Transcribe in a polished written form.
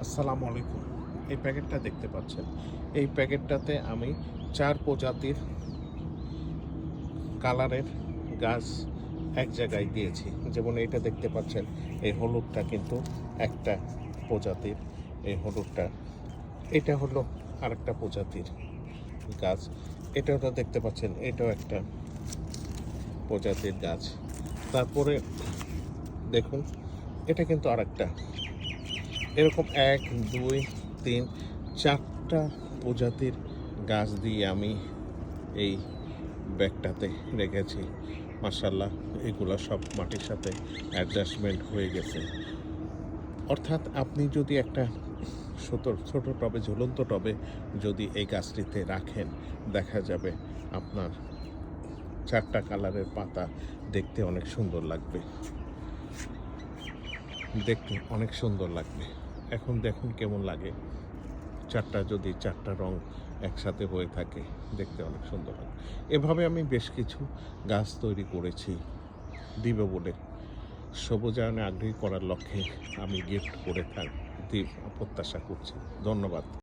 আসসালামু আলাইকুম। এই প্যাকেটটা দেখতে পাচ্ছেন। এই প্যাকেটটাতে আমি ৪ প্রজাতির কালারের গাছ এক জায়গায় দিয়েছি। যেমন এইটা দেখতে পাচ্ছেন, এই হলুদটা কিন্তু একটা প্রজাতির, এই হলুদটা। এটা হলো আরেকটা প্রজাতির গাছ। এটাও তো দেখতে পাচ্ছেন, এটাও একটা প্রজাতির গাছ। তারপরে দেখুন, এটা কিন্তু আরেকটা। এরকম ১, ২, ৩, ৪টা প্রজাতির গাছ দিয়ে আমি এই ব্যাগটাতে রেখেছি। মাশাআল্লাহ, এগুলো সব মাটির সাথে অ্যাডজাস্টমেন্ট হয়ে গেছে। অর্থাৎ আপনি যদি একটা ছোট টবে, ঝুলন্ত টবে যদি এই গাছটিতে রাখেন, দেখা যাবে আপনার ৪টা কালারের পাতা দেখতে অনেক সুন্দর লাগবে। দেখতে অনেক সুন্দর লাগবে। এখন দেখুন কেমন লাগে। ৪টা রং একসাথে হয়ে থাকে, দেখতে অনেক সুন্দর লাগে। এভাবে আমি বেশ কিছু গাছ তৈরি করেছি দিব বলে। সবুজায়নে আগ্রহী করার লক্ষ্যে আমি গিফট করে প্রত্যাশা করছি। ধন্যবাদ।